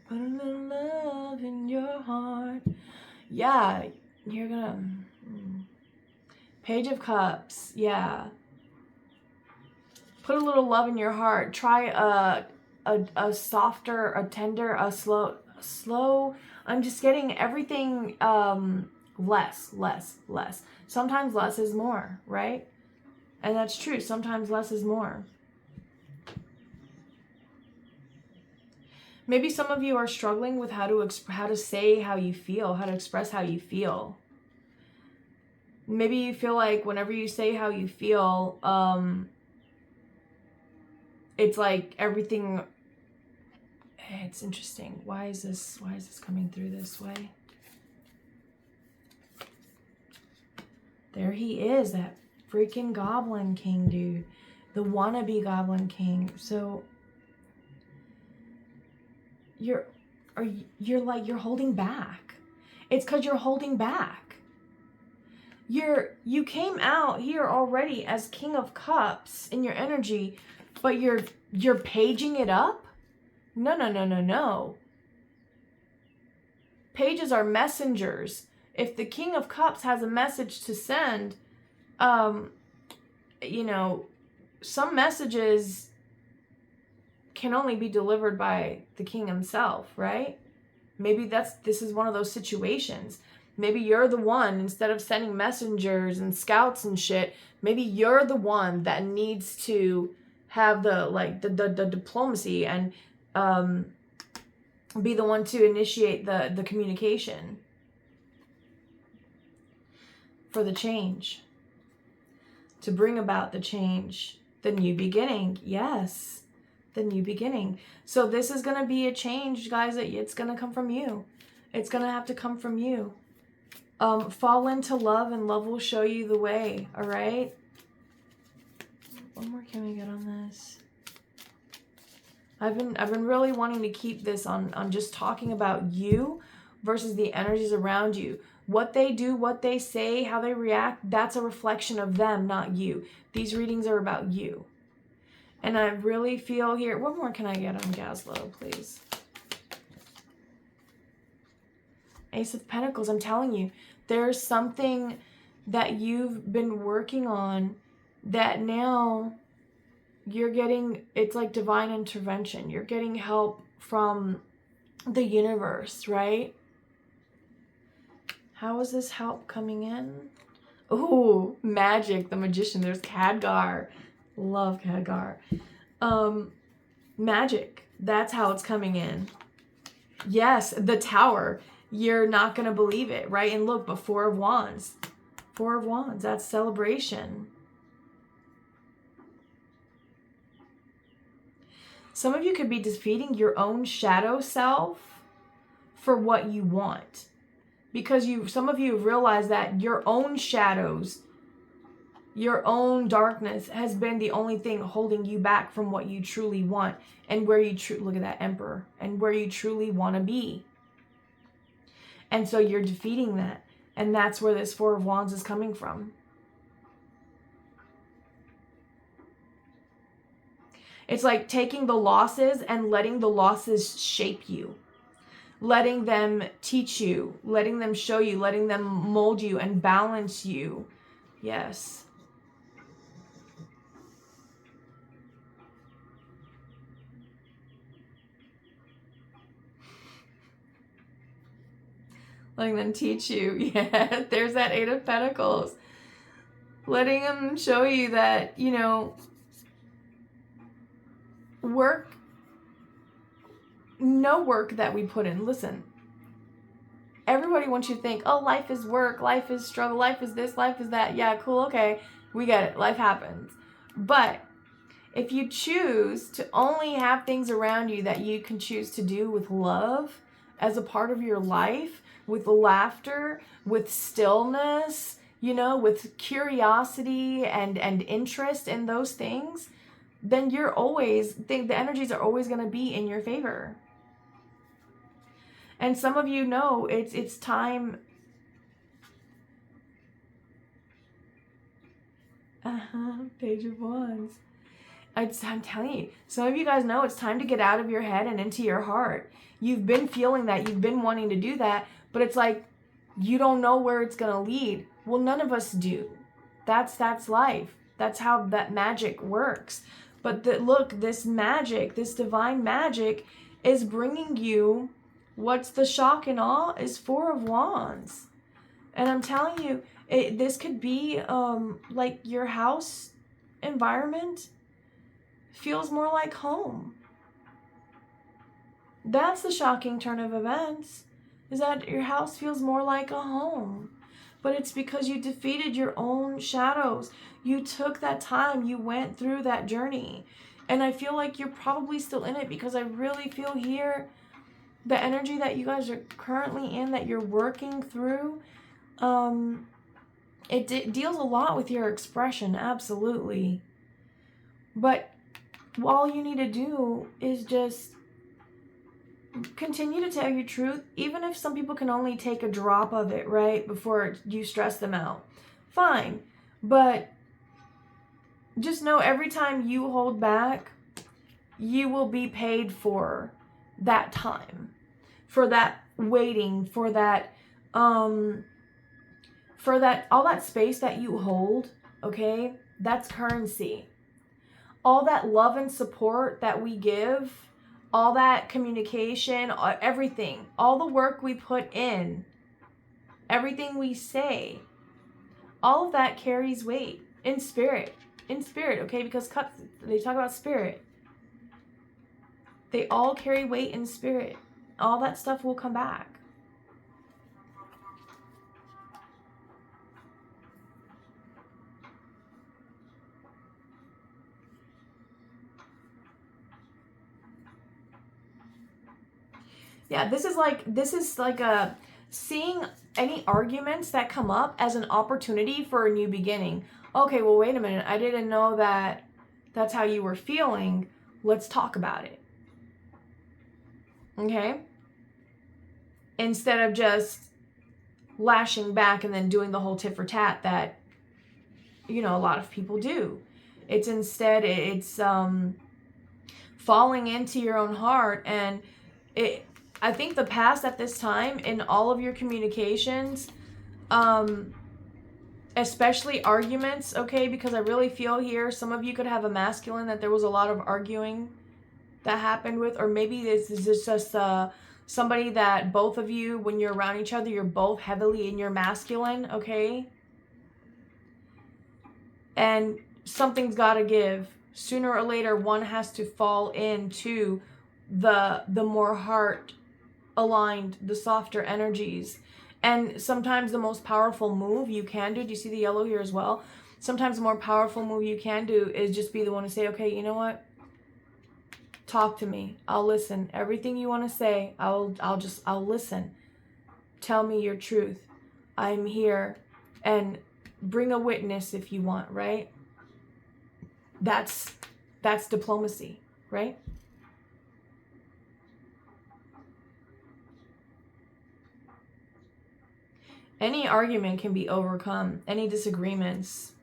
Put a little love in your heart. Yeah, you're gonna... Page of Cups. Yeah. Put a little love in your heart. Try a softer, a tender, a slow. I'm just getting everything less. Sometimes less is more, right? And that's true. Sometimes less is more. Maybe some of you are struggling with how to say how you feel, how to express how you feel. Maybe you feel like whenever you say how you feel, it's like everything. It's interesting. Why is this coming through this way? There he is, that freaking Goblin King, dude. The wannabe Goblin King. So you're holding back. It's because you're holding back. You came out here already as King of Cups in your energy, but you're paging it up? No. Pages are messengers. If the King of Cups has a message to send, you know, some messages can only be delivered by the king himself, right? Maybe this is one of those situations. Maybe you're the one, instead of sending messengers and scouts and shit, maybe you're the one that needs to have the diplomacy and be the one to initiate the communication for the change, to bring about the change, the new beginning. Yes, the new beginning. So this is going to be a change, guys. It's going to come from you. It's going to have to come from you. Fall into love, and love will show you the way. All right. What more can we get on this? I've been really wanting to keep this on just talking about you versus the energies around you. What they do, what they say, how they react, that's a reflection of them, not you. These readings are about you. And I really feel here... What more can I get on Gaslow, please? Ace of Pentacles. I'm telling you, there's something that you've been working on that now you're getting... It's like divine intervention. You're getting help from the universe, right? How is this help coming in? Ooh, magic, the magician. There's Khadgar. Love Khadgar. Magic. That's how it's coming in. Yes, the Tower. You're not going to believe it, right? And look, but Four of Wands. Four of Wands. That's celebration. Some of you could be defeating your own shadow self for what you want. Because some of you have realized that your own shadows, your own darkness has been the only thing holding you back from what you truly want and where you look at that Emperor, and where you truly want to be. And so you're defeating that. And that's where this Four of Wands is coming from. It's like taking the losses and letting the losses shape you. Letting them teach you, letting them show you, letting them mold you and balance you. Yes. Letting them teach you. Yeah, there's that Eight of Pentacles. Letting them show you that, you know, no work that we put in. Listen, everybody wants you to think, oh, life is work, life is struggle, life is this, life is that. Yeah, cool, okay, we get it, life happens. But if you choose to only have things around you that you can choose to do with love as a part of your life, with laughter, with stillness, you know, with curiosity and interest in those things, then you're always, the energies are always going to be in your favor. And some of you know it's time. Page of Wands. I'm telling you, some of you guys know it's time to get out of your head and into your heart. You've been feeling that, you've been wanting to do that, but it's like you don't know where it's going to lead. Well, none of us do. That's life. That's how that magic works. But look, this magic, this divine magic is bringing you, what's the shock and awe is Four of Wands. And I'm telling you, this could be like your house environment feels more like home. That's the shocking turn of events, is that your house feels more like a home. But it's because you defeated your own shadows. You took that time, you went through that journey. And I feel like you're probably still in it, because I really feel here the energy that you guys are currently in, that you're working through, it deals a lot with your expression, absolutely. But all you need to do is just continue to tell your truth, even if some people can only take a drop of it, right, before you stress them out. Fine. But just know every time you hold back, you will be paid for that time, for that waiting, for that all that space that you hold, okay? That's currency. All that love and support that we give, all that communication, everything, all the work we put in, everything we say, all of that carries weight in spirit, okay? Because they talk about spirit. They all carry weight in spirit. All that stuff will come back. Yeah, this is like a seeing any arguments that come up as an opportunity for a new beginning. Okay, well, wait a minute. I didn't know that that's how you were feeling. Let's talk about it. Okay? Instead of just lashing back and then doing the whole tit for tat that, you know, a lot of people do. It's instead, it's falling into your own heart. And I think the past at this time in all of your communications, especially arguments, okay, because I really feel here some of you could have a masculine that there was a lot of arguing that happened with, or maybe this is just somebody that both of you, when you're around each other, you're both heavily in your masculine, okay? and something's got to give. Sooner or later, one has to fall into the more heart aligned, the softer energies. And sometimes the most powerful move you can do you see the yellow here as well? Sometimes the more powerful move you can do is just be the one to say, okay, you know what? Talk to me. I'll listen. Everything you want to say, I'll listen. Tell me your truth. I'm here. And bring a witness if you want, right? That's diplomacy, right? Any argument can be overcome, any disagreements.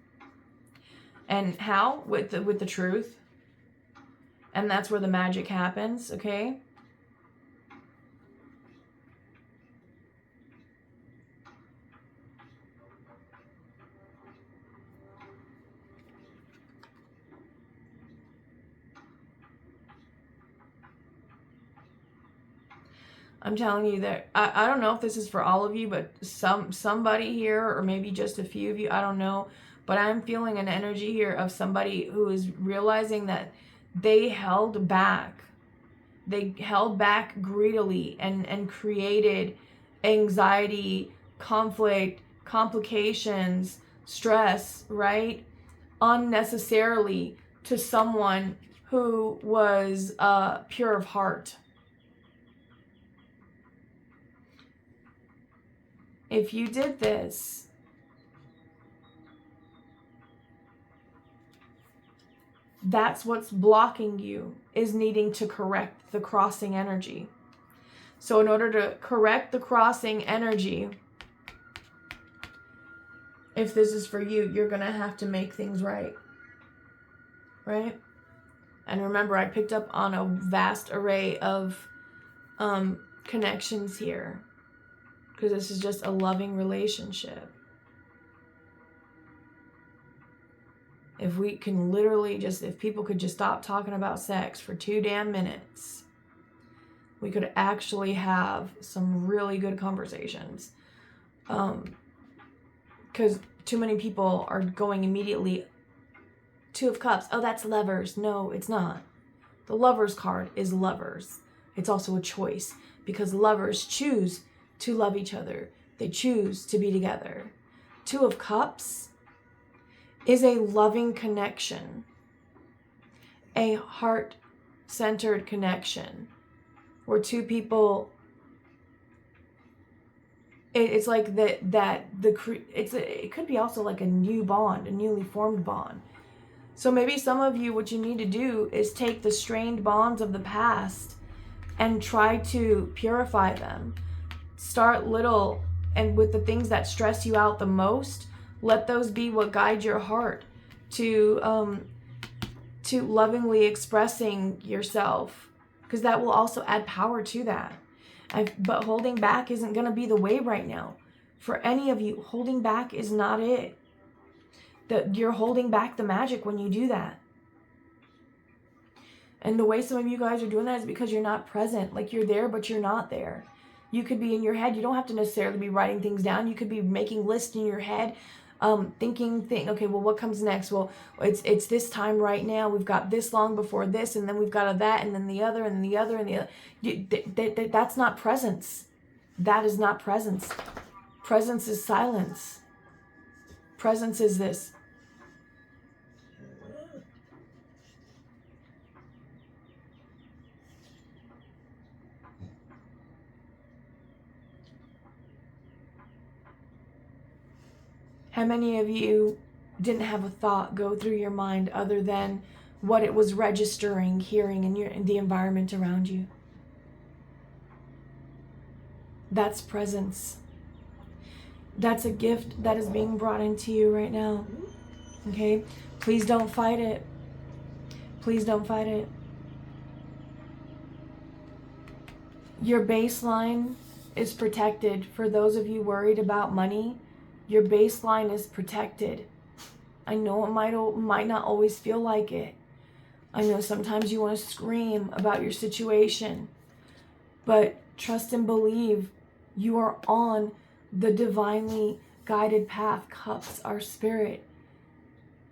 And how? With the truth. And that's where the magic happens, okay? I'm telling you that I don't know if this is for all of you, but somebody here, or maybe just a few of you, I don't know, but I'm feeling an energy here of somebody who is realizing that they held back. They held back greedily and created anxiety, conflict, complications, stress, right? Unnecessarily to someone who was pure of heart. If you did this, that's what's blocking you, is needing to correct the crossing energy. So in order to correct the crossing energy, if this is for you, you're going to have to make things right. Right? And remember, I picked up on a vast array of connections here, because this is just a loving relationship. If we can literally just, if people could just stop talking about sex for 2 damn minutes, we could actually have some really good conversations. Because too many people are going immediately, 2 of Cups, oh, that's lovers. No, it's not. The lovers card is lovers. It's also a choice, because lovers choose to love each other. They choose to be together. 2 of Cups is a loving connection, a heart-centered connection, where 2 people, it's like it could be also like a new bond, a newly formed bond. So maybe some of you, what you need to do is take the strained bonds of the past and try to purify them. Start little, and with the things that stress you out the most, let those be what guide your heart to lovingly expressing yourself, because that will also add power to that. But holding back isn't going to be the way right now. For any of you, holding back is not it. That you're holding back the magic when you do that. And the way some of you guys are doing that is because you're not present. Like, you're there, but you're not there. You could be in your head. You don't have to necessarily be writing things down. You could be making lists in your head, thinking, okay, well, what comes next? Well, it's this time right now. We've got this long before this, and then we've got that, and then the other, and the other, and the other. That's not presence. That is not presence. Presence is silence. Presence is this. How many of you didn't have a thought go through your mind other than what it was registering, hearing in the environment around you? That's presence. That's a gift that is being brought into you right now. Okay? Please don't fight it. Please don't fight it. Your baseline is protected. For those of you worried about money, your baseline is protected. I know it might not always feel like it. I know sometimes you want to scream about your situation, but trust and believe you are on the divinely guided path. Cups are spirit.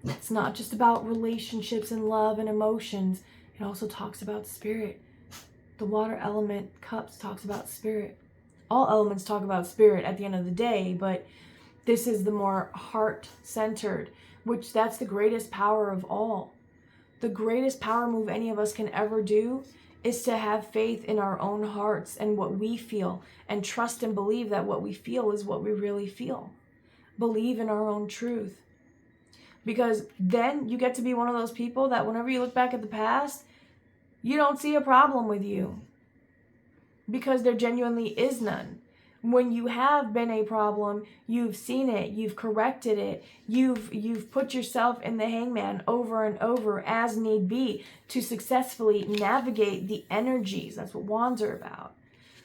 It's not just about relationships and love and emotions. It also talks about spirit. The water element cups talks about spirit. All elements talk about spirit at the end of the day, but this is the more heart-centered, which that's the greatest power of all. The greatest power move any of us can ever do is to have faith in our own hearts and what we feel, and trust and believe that what we feel is what we really feel. Believe in our own truth. Because then you get to be one of those people that whenever you look back at the past, you don't see a problem with you. Because there genuinely is none. When you have been a problem, you've seen it, you've corrected it, you've put yourself in the hangman over and over as need be to successfully navigate the energies. That's what wands are about.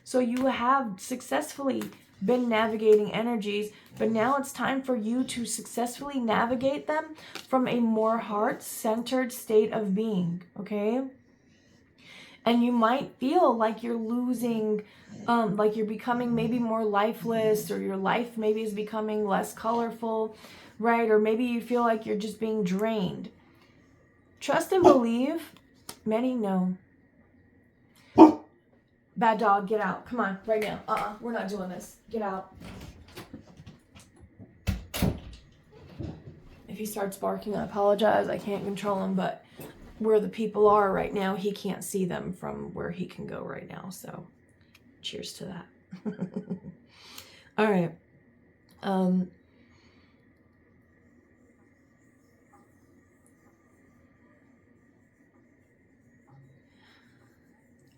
So you have successfully been navigating energies, but now it's time for you to successfully navigate them from a more heart-centered state of being, okay? And you might feel like you're losing, like you're becoming maybe more lifeless, or your life maybe is becoming less colorful, right? Or maybe you feel like you're just being drained. Trust and believe. Many know. Bad dog, get out. Come on, right now. We're not doing this. Get out. If he starts barking, I apologize. I can't control him, but where the people are right now, he can't see them from where he can go right now. So cheers to that. All right.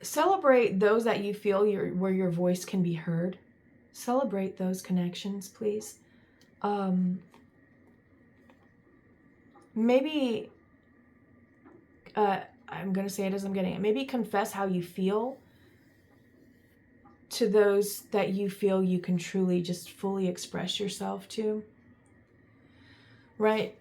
Celebrate those that you feel where your voice can be heard. Celebrate those connections, please. Maybe I'm going to say it as I'm getting it. Maybe confess how you feel to those that you feel you can truly just fully express yourself to. Right?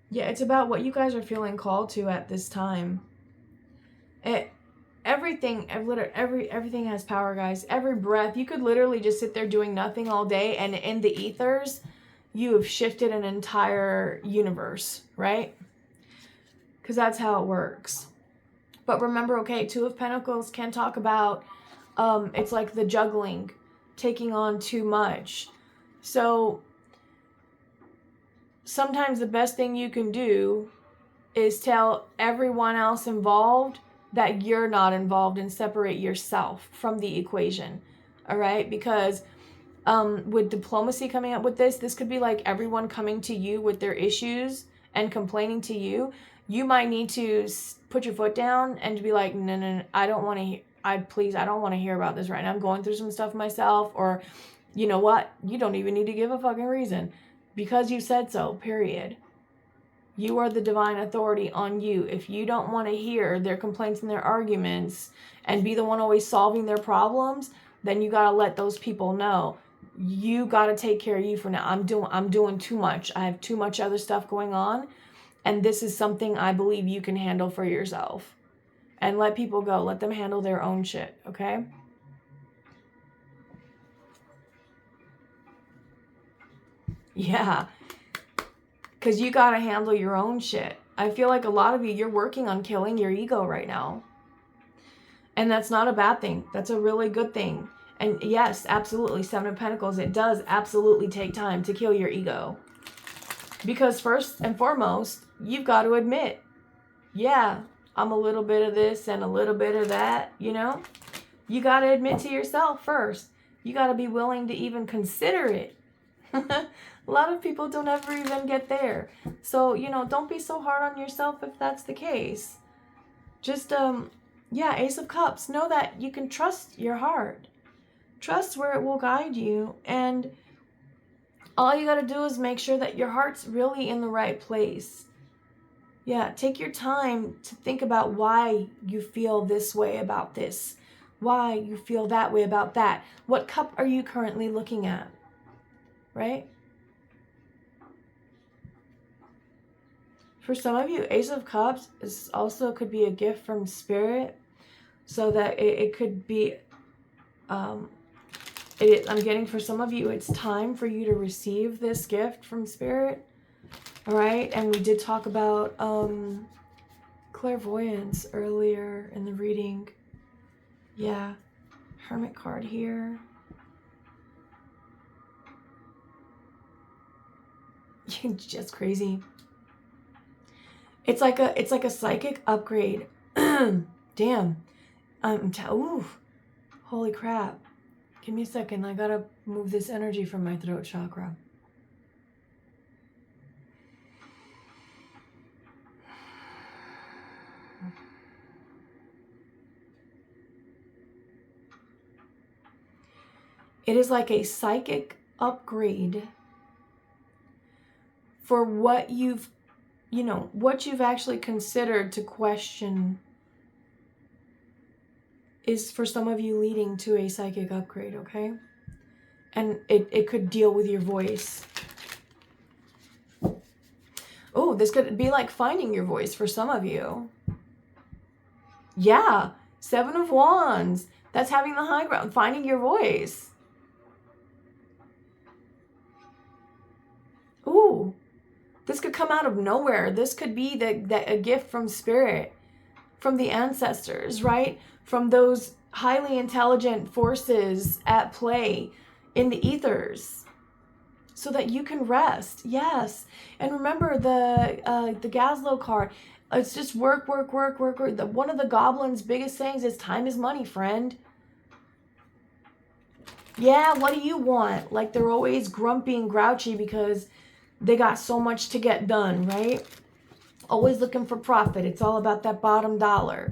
Yeah, it's about what you guys are feeling called to at this time. Everything has power, guys. Every breath, you could literally just sit there doing nothing all day, and in the ethers, you have shifted an entire universe, right? Because that's how it works. But remember, okay, Two of Pentacles can talk about, it's like the juggling, taking on too much. So sometimes the best thing you can do is tell everyone else involved that you're not involved, and separate yourself from the equation. All right? Because with diplomacy coming up with this could be like everyone coming to you with their issues and complaining to you. You might need to put your foot down and be like, no, I don't want to I don't want to hear about this right now. I'm going through some stuff myself. Or, you know what? You don't even need to give a fucking reason, because you said so, period. You are the divine authority on you. If you don't want to hear their complaints and their arguments and be the one always solving their problems, then you got to let those people know. You got to take care of you for now. I'm doing too much. I have too much other stuff going on. And this is something I believe you can handle for yourself. And let people go. Let them handle their own shit, okay? Yeah. Because you got to handle your own shit. I feel like a lot of you, you're working on killing your ego right now. And that's not a bad thing. That's a really good thing. And yes, absolutely, Seven of Pentacles, it does absolutely take time to kill your ego. Because first and foremost, you've got to admit, yeah, I'm a little bit of this and a little bit of that, you know? You got to admit to yourself first. You got to be willing to even consider it. A lot of people don't ever even get there. So, you know, don't be so hard on yourself if that's the case. Just, yeah, Ace of Cups. Know that you can trust your heart. Trust where it will guide you. And all you got to do is make sure that your heart's really in the right place. Yeah, take your time to think about why you feel this way about this. Why you feel that way about that. What cup are you currently looking at? Right? For some of you, Ace of Cups is also could be a gift from Spirit, so that it could be I'm getting for some of you, it's time for you to receive this gift from Spirit. All right. And we did talk about clairvoyance earlier in the reading. Yeah. Hermit card here. Just crazy. It's like a psychic upgrade. Damn. Ooh. Holy crap. Give me a second. I gotta move this energy from my throat chakra. It is like a psychic upgrade for what you've actually considered to question is for some of you leading to a psychic upgrade, okay? And it could deal with your voice. Oh, this could be like finding your voice for some of you. Yeah, 7 of Wands. That's having the high ground, finding your voice. Ooh, this could come out of nowhere. This could be a gift from Spirit, from the ancestors, right? From those highly intelligent forces at play in the ethers, so that you can rest. Yes. And remember the Gazlo card. It's just work. One of the goblins' biggest sayings is time is money, friend. Yeah, what do you want? Like they're always grumpy and grouchy because they got so much to get done, right? Always looking for profit. It's all about that bottom dollar.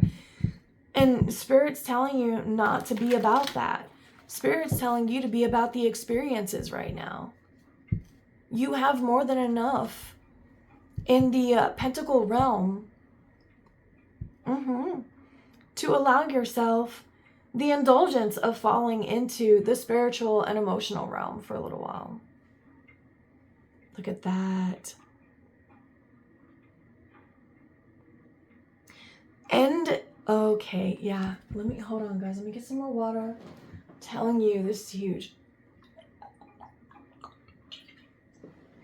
And Spirit's telling you not to be about that. Spirit's telling you to be about the experiences right now. You have more than enough in the Pentacle realm to allow yourself the indulgence of falling into the spiritual and emotional realm for a little while. Look at that. And, okay, yeah. Hold on, guys. Let me get some more water. I'm telling you, this is huge.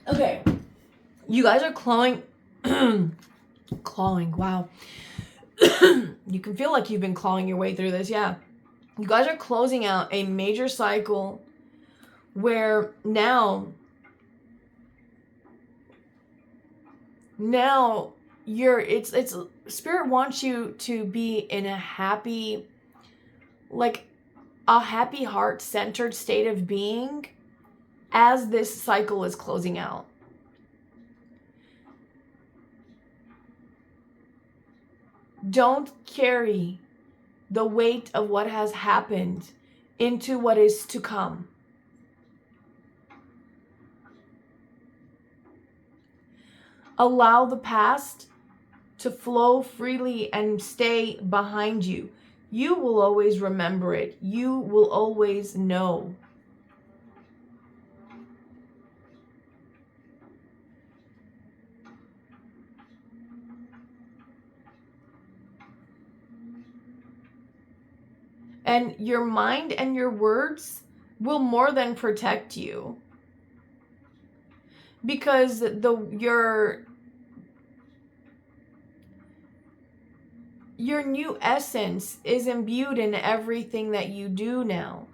Okay. You guys are clawing. Clawing, wow. You can feel like you've been clawing your way through this, yeah. You guys are closing out a major cycle where now it's Spirit wants you to be in a happy heart-centered state of being as this cycle is closing out. Don't carry the weight of what has happened into what is to come. Allow the past to flow freely and stay behind you. You will always remember it. You will always know. And your mind and your words will more than protect you. Because your new essence is imbued in everything that you do now.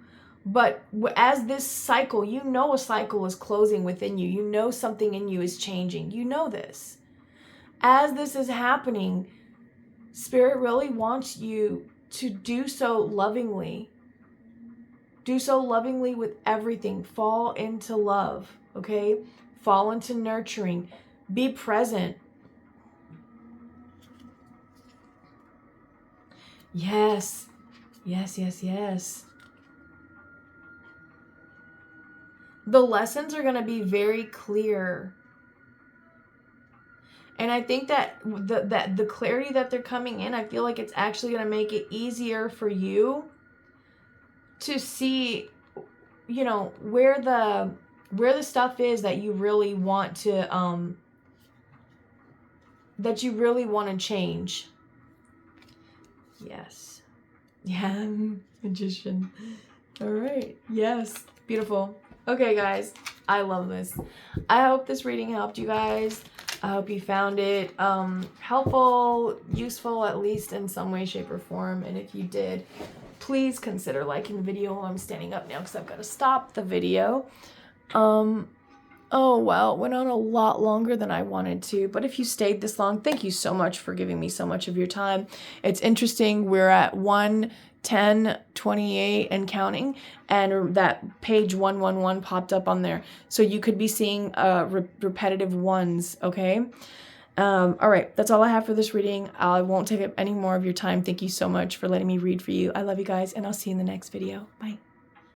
But as this cycle, you know a cycle is closing within you. You know something in you is changing. You know this. As this is happening, Spirit really wants you to do so lovingly. Do so lovingly with everything. Fall into love, okay? Fall into nurturing. Be present. Yes. Yes. The lessons are going to be very clear. And I think that the clarity that they're coming in, I feel like it's actually going to make it easier for you to see, where the stuff is that you really want to change. Yes. Yeah, magician. All right. Yes. Beautiful. Okay, guys. I love this. I hope this reading helped you guys. I hope you found it helpful, useful, at least in some way, shape, or form. And if you did, please consider liking the video while I'm standing up now because I've got to stop the video. Oh, well, it went on a lot longer than I wanted to, but if you stayed this long, thank you so much for giving me so much of your time. It's interesting, we're at 1:10:28 and counting, and that page 111 popped up on there. So you could be seeing repetitive ones, okay? All right, that's all I have for this reading. I won't take up any more of your time. Thank you so much for letting me read for you. I love you guys, and I'll see you in the next video. Bye.